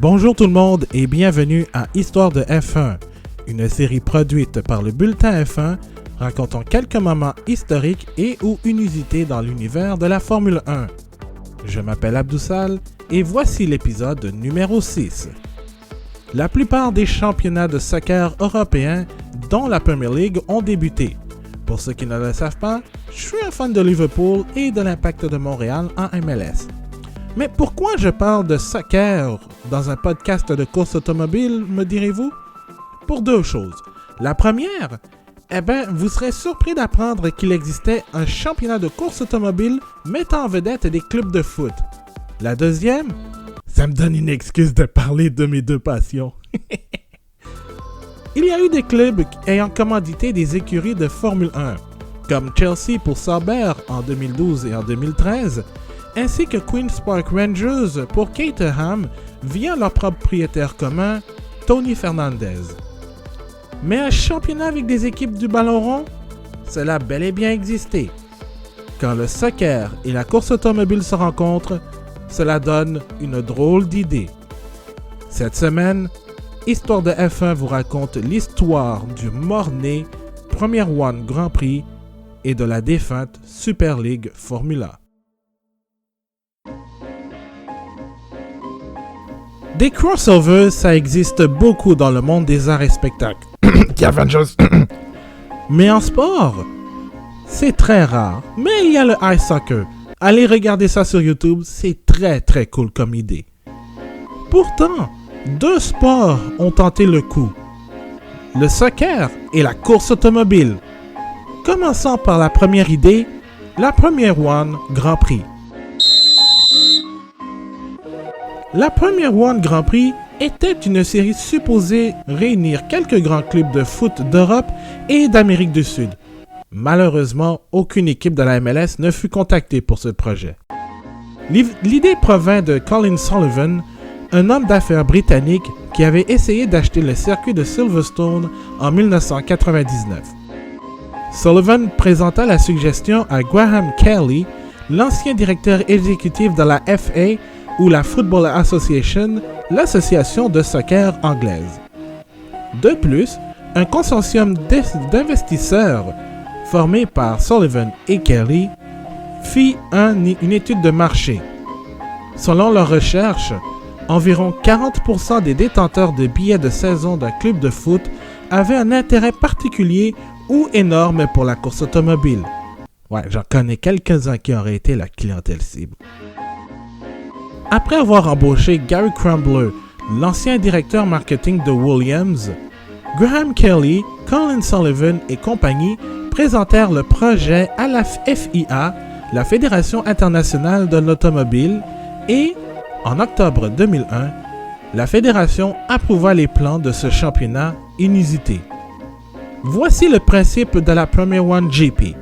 Bonjour tout le monde et bienvenue à Histoire de F1, une série produite par le Bulletin F1 racontant quelques moments historiques et ou inusités dans l'univers de la Formule 1. Je m'appelle Abdoussal et voici l'épisode numéro 6. La plupart des championnats de soccer européens, dont la Premier League, ont débuté. Pour ceux qui ne le savent pas, je suis un fan de Liverpool et de l'Impact de Montréal en MLS. Mais pourquoi je parle de soccer dans un podcast de course automobile, me direz-vous? Pour deux choses. La première, vous serez surpris d'apprendre qu'il existait un championnat de course automobile mettant en vedette des clubs de foot. La deuxième, ça me donne une excuse de parler de mes deux passions. Il y a eu des clubs ayant commandité des écuries de Formule 1, comme Chelsea pour Sauber en 2012 et en 2013, ainsi que Queen's Park Rangers pour Caterham via leur propriétaire commun, Tony Fernandez. Mais un championnat avec des équipes du ballon rond, cela a bel et bien existé. Quand le soccer et la course automobile se rencontrent, cela donne une drôle d'idée. Cette semaine, Histoire de F1 vous raconte l'histoire du mort-né Premier One Grand Prix et de la défunte Super League Formula. Des crossovers, ça existe beaucoup dans le monde des arts et spectacles. Mais en sport, c'est très rare. Mais il y a le ice soccer. Allez regarder ça sur YouTube, c'est très très cool comme idée. Pourtant, deux sports ont tenté le coup. Le soccer et la course automobile. Commençons par la première idée, la Premier One Grand Prix. La Premier One Grand Prix était une série supposée réunir quelques grands clubs de foot d'Europe et d'Amérique du Sud. Malheureusement, aucune équipe de la MLS ne fut contactée pour ce projet. L'idée provint de Colin Sullivan, un homme d'affaires britannique qui avait essayé d'acheter le circuit de Silverstone en 1999. Sullivan présenta la suggestion à Graham Kelly, l'ancien directeur exécutif de la FA ou la Football Association, l'association de soccer anglaise. De plus, un consortium d'investisseurs formé par Sullivan et Kelly fit une étude de marché. Selon leurs recherches, environ 40% des détenteurs de billets de saison d'un club de foot avaient un intérêt particulier ou énorme pour la course automobile. Ouais, j'en connais quelques-uns qui auraient été la clientèle cible. Après avoir embauché Gary Crumbler, l'ancien directeur marketing de Williams, Graham Kelly, Colin Sullivan et compagnie présentèrent le projet à la FIA, la Fédération internationale de l'automobile, et, en octobre 2001, la fédération approuva les plans de ce championnat inusité. Voici le principe de la Premier One GP.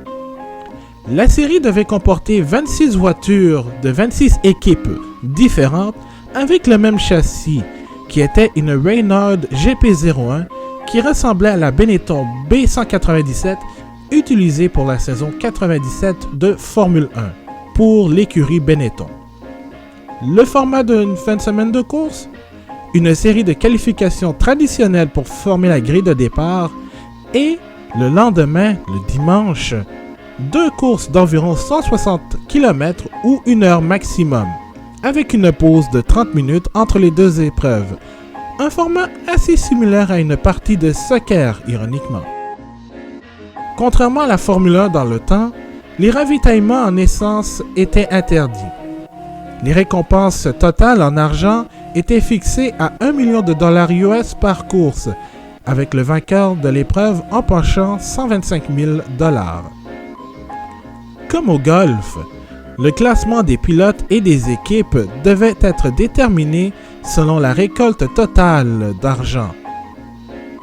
La série devait comporter 26 voitures de 26 équipes différentes avec le même châssis, qui était une Reynard GP01 qui ressemblait à la Benetton B197 utilisée pour la saison 97 de Formule 1 pour l'écurie Benetton. Le format d'une fin de semaine de course, une série de qualifications traditionnelles pour former la grille de départ et, le lendemain, le dimanche, deux courses d'environ 160 km ou 1 heure maximum, avec une pause de 30 minutes entre les deux épreuves. Un format assez similaire à une partie de soccer, ironiquement. Contrairement à la Formule 1 dans le temps, les ravitaillements en essence étaient interdits. Les récompenses totales en argent étaient fixées à $1 million US par course, avec le vainqueur de l'épreuve empochant $125 000. Comme au golf, le classement des pilotes et des équipes devait être déterminé selon la récolte totale d'argent.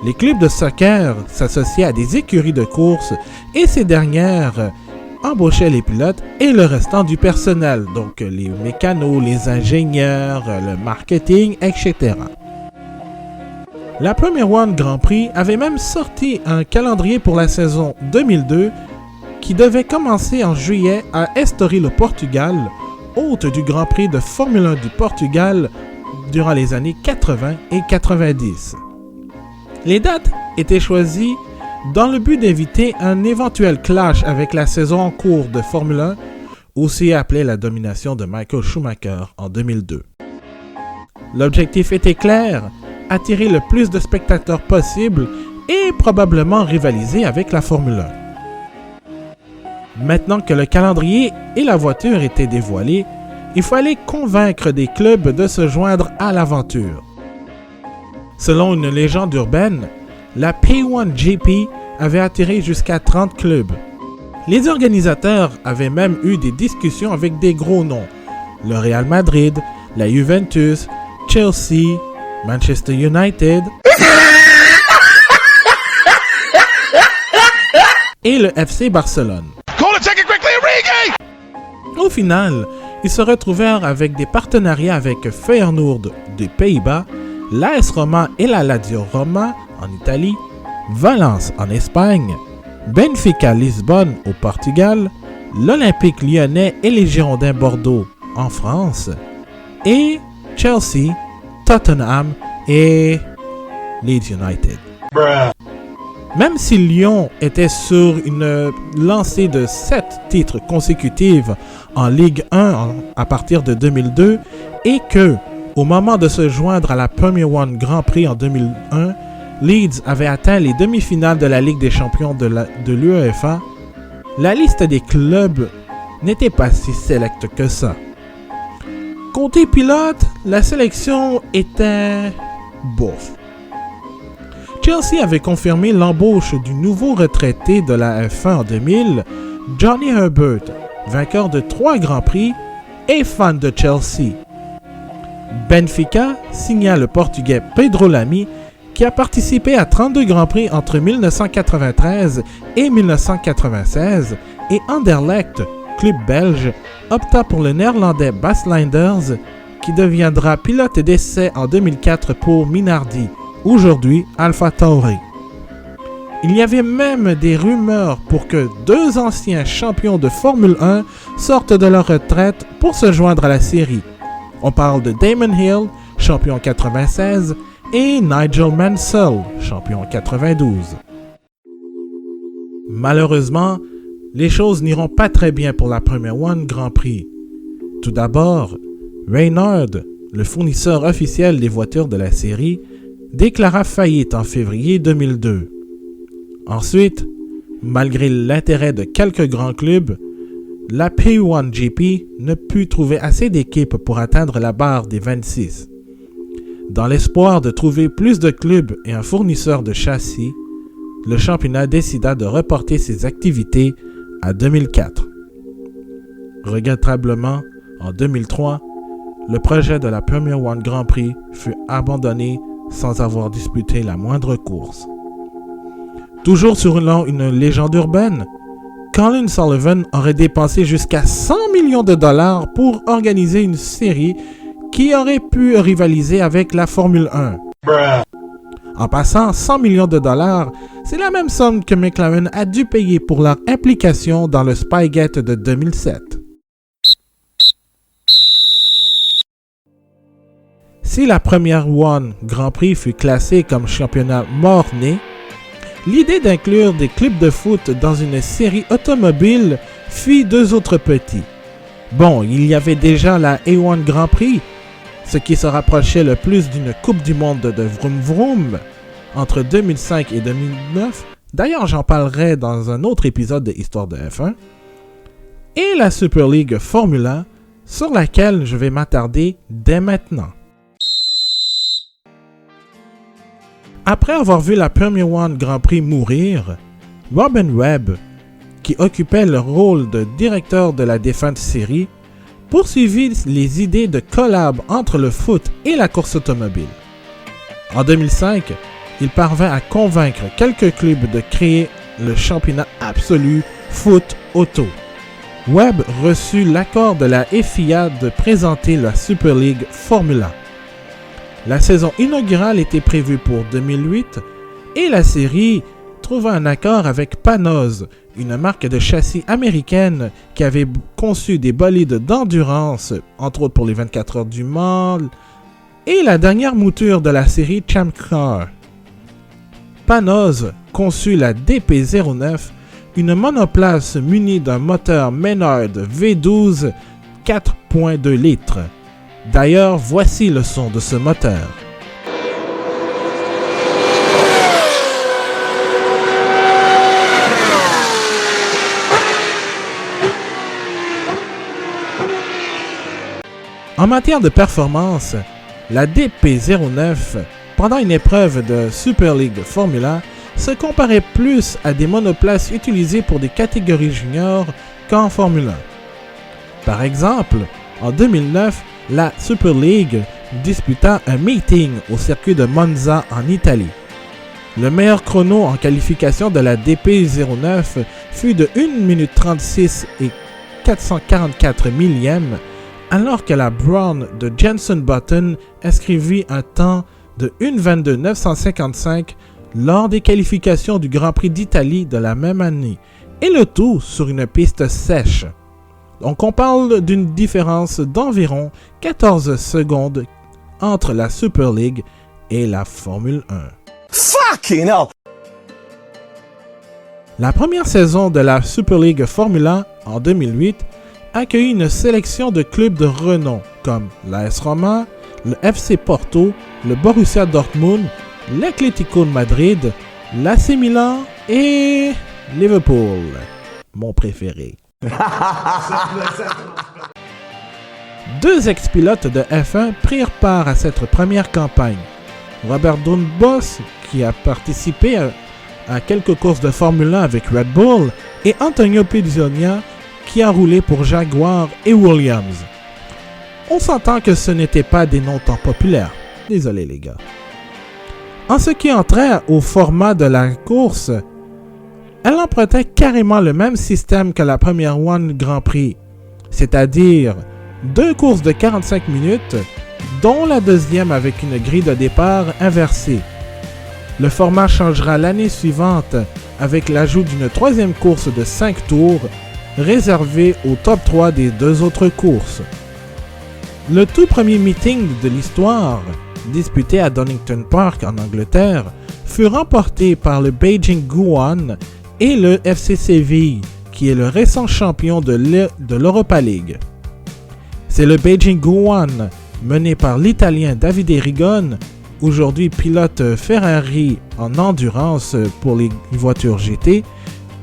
Les clubs de soccer s'associaient à des écuries de course et ces dernières embauchaient les pilotes et le restant du personnel, donc les mécanos, les ingénieurs, le marketing, etc. La Premier One Grand Prix avait même sorti un calendrier pour la saison 2002 qui devait commencer en juillet à Estoril au Portugal, hôte du Grand Prix de Formule 1 du Portugal durant les années 80 et 90. Les dates étaient choisies dans le but d'éviter un éventuel clash avec la saison en cours de Formule 1, aussi appelée la domination de Michael Schumacher en 2002. L'objectif était clair, attirer le plus de spectateurs possible et probablement rivaliser avec la Formule 1. Maintenant que le calendrier et la voiture étaient dévoilés, il fallait convaincre des clubs de se joindre à l'aventure. Selon une légende urbaine, la P1GP avait attiré jusqu'à 30 clubs. Les organisateurs avaient même eu des discussions avec des gros noms, le Real Madrid, la Juventus, Chelsea, Manchester United et le FC Barcelone. Au final, ils se retrouvèrent avec des partenariats avec Feyenoord des Pays-Bas, l'AS Roma et la Lazio Roma en Italie, Valence en Espagne, Benfica Lisbonne au Portugal, l'Olympique Lyonnais et les Girondins Bordeaux en France, et Chelsea, Tottenham et Leeds United. Même si Lyon était sur une lancée de 7 titres consécutifs en Ligue 1 à partir de 2002 et que, au moment de se joindre à la Premier One Grand Prix en 2001, Leeds avait atteint les demi-finales de la Ligue des champions de l'UEFA, la liste des clubs n'était pas si sélecte que ça. Côté pilote, la sélection était bof. Chelsea avait confirmé l'embauche du nouveau retraité de la F1 en 2000, Johnny Herbert, vainqueur de 3 Grands Prix et fan de Chelsea. Benfica signa le Portugais Pedro Lamy, qui a participé à 32 Grands Prix entre 1993 et 1996, et Anderlecht, club belge, opta pour le Néerlandais Bas Linders, qui deviendra pilote d'essai en 2004 pour Minardi, aujourd'hui AlphaTauri. Il y avait même des rumeurs pour que 2 anciens champions de Formule 1 sortent de leur retraite pour se joindre à la série. On parle de Damon Hill, champion en 96, et Nigel Mansell, champion en 92. Malheureusement, les choses n'iront pas très bien pour la Premier One Grand Prix. Tout d'abord, Reynard, le fournisseur officiel des voitures de la série, déclara faillite en février 2002. Ensuite, malgré l'intérêt de quelques grands clubs, la P1GP ne put trouver assez d'équipes pour atteindre la barre des 26. Dans l'espoir de trouver plus de clubs et un fournisseur de châssis, le championnat décida de reporter ses activités à 2004. Regrettablement, en 2003, le projet de la Premier One Grand Prix fut abandonné sans avoir disputé la moindre course. Toujours selon une légende urbaine, Colin Sullivan aurait dépensé jusqu'à 100 millions de dollars pour organiser une série qui aurait pu rivaliser avec la Formule 1. En passant, 100 millions de dollars, c'est la même somme que McLaren a dû payer pour leur implication dans le Spygate de 2007. Si la première One Grand Prix fut classée comme championnat mort-né, l'idée d'inclure des clubs de foot dans une série automobile fit 2 autres petits. Bon, il y avait déjà la A1 Grand Prix, ce qui se rapprochait le plus d'une Coupe du Monde de Vroom Vroom entre 2005 et 2009. D'ailleurs, j'en parlerai dans un autre épisode de Histoire de F1. Et la Super League Formula, sur laquelle je vais m'attarder dès maintenant. Après avoir vu la Premier One Grand Prix mourir, Robin Webb, qui occupait le rôle de directeur de la défunte série, poursuivit les idées de collab entre le foot et la course automobile. En 2005, il parvint à convaincre quelques clubs de créer le championnat absolu foot auto. Webb reçut l'accord de la FIA de présenter la Super League Formula. La saison inaugurale était prévue pour 2008 et la série trouva un accord avec Panoz, une marque de châssis américaine qui avait conçu des bolides d'endurance, entre autres pour les 24 heures du Mans, et la dernière mouture de la série Champ Car. Panoz conçut la DP09, une monoplace munie d'un moteur Menard V12 4.2 litres. D'ailleurs, voici le son de ce moteur. En matière de performance, la DP09, pendant une épreuve de Super League Formula, se comparait plus à des monoplaces utilisées pour des catégories juniors qu'en Formule 1. Par exemple, en 2009, la Super League disputa un meeting au circuit de Monza en Italie. Le meilleur chrono en qualification de la DP09 fut de 1 minute 36 et 444 millièmes, alors que la Brown de Jenson Button inscrivit un temps de 1:22.955 lors des qualifications du Grand Prix d'Italie de la même année, et le tout sur une piste sèche. Donc on parle d'une différence d'environ 14 secondes entre la Super League et la Formule 1. Fucking hell! La première saison de la Super League Formula en 2008 accueillit une sélection de clubs de renom comme l'AS Roma, le FC Porto, le Borussia Dortmund, l'Atlético de Madrid, l'AC Milan et Liverpool, mon préféré. 2 ex-pilotes de F1 prirent part à cette première campagne. Robert Doornbos, qui a participé à quelques courses de Formule 1 avec Red Bull, et Antonio Pizzonia, qui a roulé pour Jaguar et Williams. On s'entend que ce n'étaient pas des noms tant populaires. Désolé les gars. En ce qui entrait au format de la course, elle empruntait carrément le même système que la première One Grand Prix, c'est-à-dire 2 courses de 45 minutes, dont la deuxième avec une grille de départ inversée. Le format changera l'année suivante avec l'ajout d'une 3e course de 5 tours, réservée au top 3 des 2 autres courses. Le tout premier meeting de l'histoire, disputé à Donington Park en Angleterre, fut remporté par le Beijing Guoan et le FC Séville, qui est le récent champion de l'Europa League. C'est le Beijing Guoan, mené par l'Italien Davide Rigone, aujourd'hui pilote Ferrari en endurance pour les voitures GT,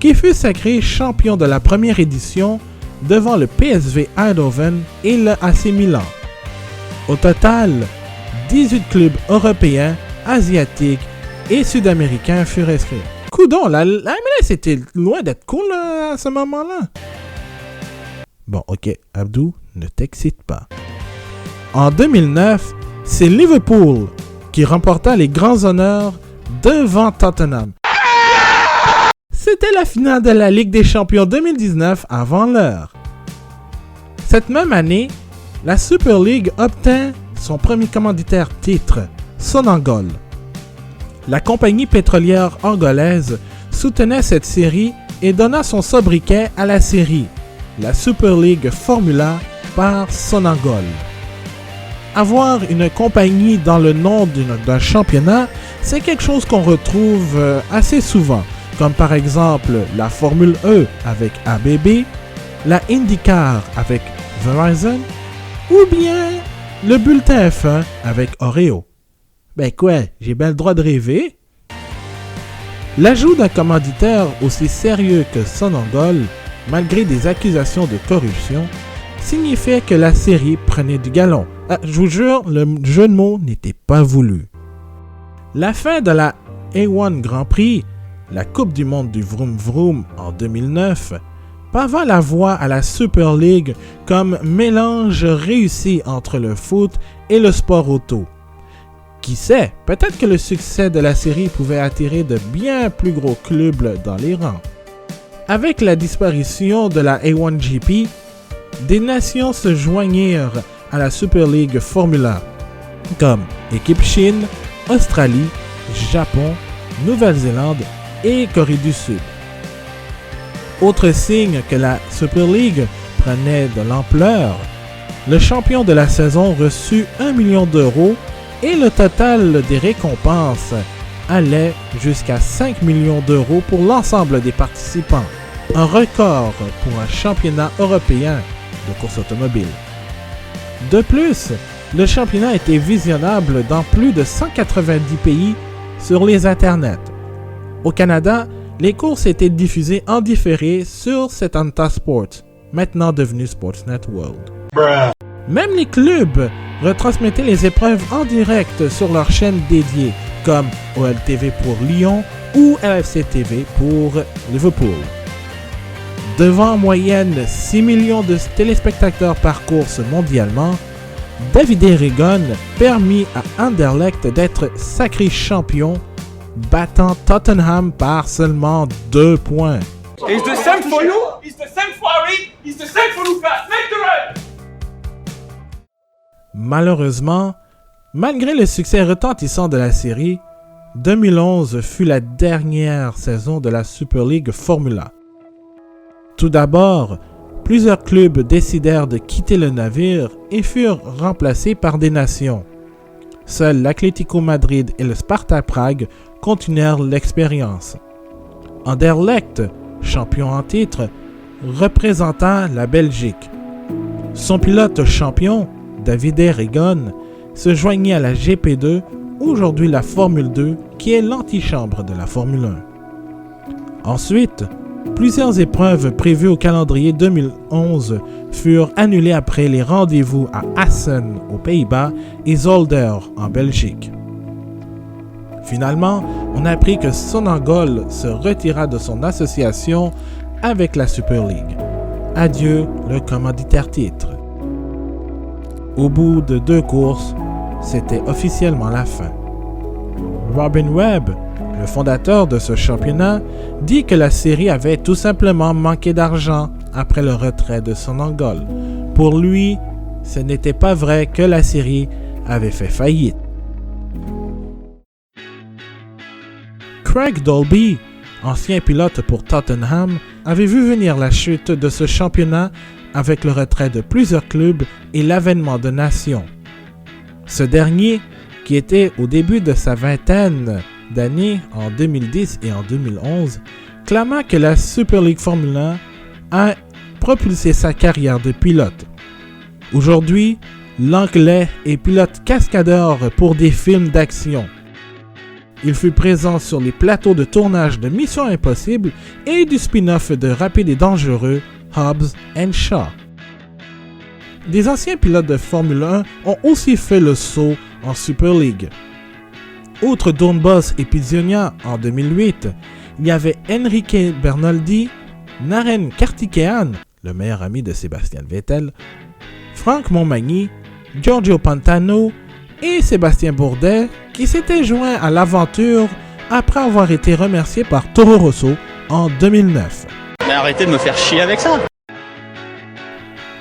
qui fut sacré champion de la première édition devant le PSV Eindhoven et le AC Milan. Au total, 18 clubs européens, asiatiques et sud-américains furent inscrits. Coudon, la MLS était loin d'être cool à ce moment-là. Bon, ok, Abdou, ne t'excite pas. En 2009, c'est Liverpool qui remporta les grands honneurs devant Tottenham. C'était la finale de la Ligue des Champions 2019 avant l'heure. Cette même année, la Super League obtint son premier commanditaire titre, Sonangol. La compagnie pétrolière angolaise soutenait cette série et donna son sobriquet à la série, la Super League Formula par Sonangol. Avoir une compagnie dans le nom d'un championnat, c'est quelque chose qu'on retrouve assez souvent, comme par exemple la Formule E avec ABB, la IndyCar avec Verizon, ou bien le bulletin F1 avec Oreo. Ben quoi, j'ai bien le droit de rêver. L'ajout d'un commanditaire aussi sérieux que Sonangol, malgré des accusations de corruption, signifiait que la série prenait du galon. Je vous jure, le jeu de mots n'était pas voulu. La fin de la A1 Grand Prix, la Coupe du monde du Vroom Vroom en 2009, pava la voie à la Super League comme mélange réussi entre le foot et le sport auto. Qui sait, peut-être que le succès de la série pouvait attirer de bien plus gros clubs dans les rangs. Avec la disparition de la A1GP, des nations se joignirent à la Super League Formula, comme Équipe Chine, Australie, Japon, Nouvelle-Zélande et Corée du Sud. Autre signe que la Super League prenait de l'ampleur, Le champion de la saison reçut 1 million d'euros et le total des récompenses allait jusqu'à 5 millions d'euros pour l'ensemble des participants. Un record pour un championnat européen de course automobile. De plus, le championnat était visionnable dans plus de 190 pays sur les internets. Au Canada, les courses étaient diffusées en différé sur Setanta Sports, maintenant devenu Sportsnet World. Même les clubs retransmettaient les épreuves en direct sur leur chaîne dédiée, comme OLTV pour Lyon ou LFC TV pour Liverpool. Devant en moyenne 6 millions de téléspectateurs par course mondialement, Davide Rigon permit à Anderlecht d'être sacré champion, battant Tottenham par seulement 2 points. It's the same for you, it's the same for Harry, it's the same for Lucas. Make the run! Malheureusement, malgré le succès retentissant de la série, 2011 fut la dernière saison de la Super League Formula. Tout d'abord, plusieurs clubs décidèrent de quitter le navire et furent remplacés par des nations. Seuls l'Atlético Madrid et le Sparta Prague continuèrent l'expérience. Anderlecht, champion en titre, représentant la Belgique. Son pilote champion, Davide Rigon, se joignit à la GP2, aujourd'hui la Formule 2, qui est l'antichambre de la Formule 1. Ensuite, plusieurs épreuves prévues au calendrier 2011 furent annulées après les rendez-vous à Assen aux Pays-Bas et Zolder en Belgique. Finalement, on apprit que Sonangol se retira de son association avec la Super League. Adieu le commanditaire titre. Au bout de 2 courses, c'était officiellement la fin. Robin Webb, le fondateur de ce championnat, dit que la série avait tout simplement manqué d'argent après le retrait de Sonangol. Pour lui, ce n'était pas vrai que la série avait fait faillite. Craig Dolby, ancien pilote pour Tottenham, avait vu venir la chute de ce championnat avec le retrait de plusieurs clubs et l'avènement de nations. Ce dernier, qui était au début de sa vingtaine d'années en 2010 et en 2011, clama que la Super League Formula 1 a propulsé sa carrière de pilote. Aujourd'hui, l'Anglais est pilote cascadeur pour des films d'action. Il fut présent sur les plateaux de tournage de Mission Impossible et du spin-off de Rapide et Dangereux, Hobbs & Shaw. Des anciens pilotes de Formule 1 ont aussi fait le saut en Super League. Outre Doornbos et Pizzionia en 2008, il y avait Enrique Bernoldi, Naren Kartikeyan, le meilleur ami de Sébastien Vettel, Franck Montmagny, Giorgio Pantano et Sébastien Bourdet qui s'étaient joints à l'aventure après avoir été remerciés par Toro Rosso en 2009. Mais arrêtez de me faire chier avec ça!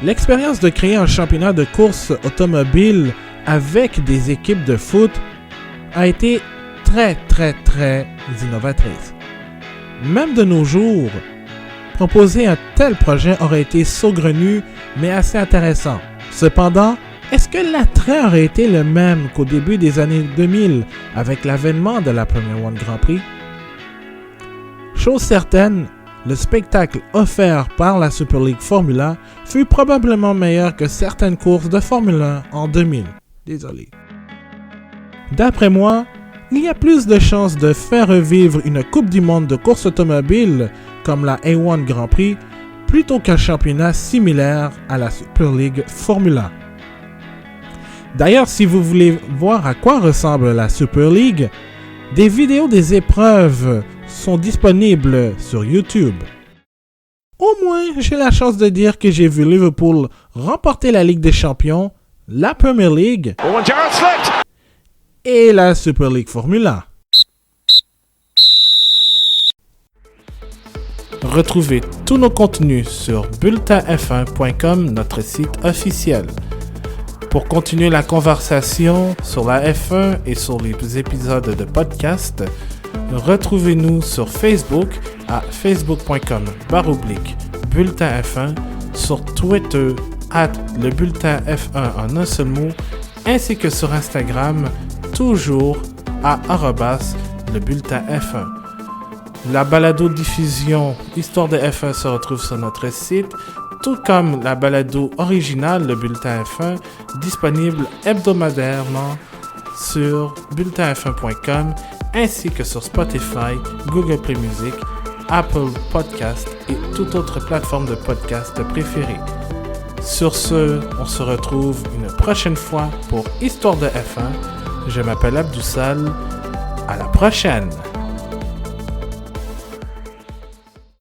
L'expérience de créer un championnat de course automobile avec des équipes de foot a été très innovatrice. Même de nos jours, proposer un tel projet aurait été saugrenu mais assez intéressant. Cependant, est-ce que l'attrait aurait été le même qu'au début des années 2000 avec l'avènement de la Formula 1 Grand Prix? Chose certaine, le spectacle offert par la Super League Formula fut probablement meilleur que certaines courses de Formule 1 en 2000. Désolé. D'après moi, il y a plus de chances de faire revivre une Coupe du Monde de course automobile comme la A1 Grand Prix plutôt qu'un championnat similaire à la Super League Formula. D'ailleurs, si vous voulez voir à quoi ressemble la Super League, des vidéos des épreuves sont disponibles sur YouTube. Au moins, j'ai la chance de dire que j'ai vu Liverpool remporter la Ligue des Champions, la Premier League et la Super League Formula. Retrouvez tous nos contenus sur bulletinf1.com, notre site officiel. Pour continuer la conversation sur la F1 et sur les épisodes de podcast, retrouvez-nous sur Facebook à facebook.com/bulletinf1, sur Twitter @le bulletin F1 en un seul mot, ainsi que sur Instagram, toujours à @le bulletin F1. La balado-diffusion Histoire de F1 se retrouve sur notre site, tout comme la balado originale, le bulletin F1, disponible hebdomadairement sur bulletinf1.com, ainsi que sur Spotify, Google Play Music, Apple Podcast et toute autre plateforme de podcast préférée. Sur ce, on se retrouve une prochaine fois pour Histoire de F1. Je m'appelle Abdoussal. À la prochaine!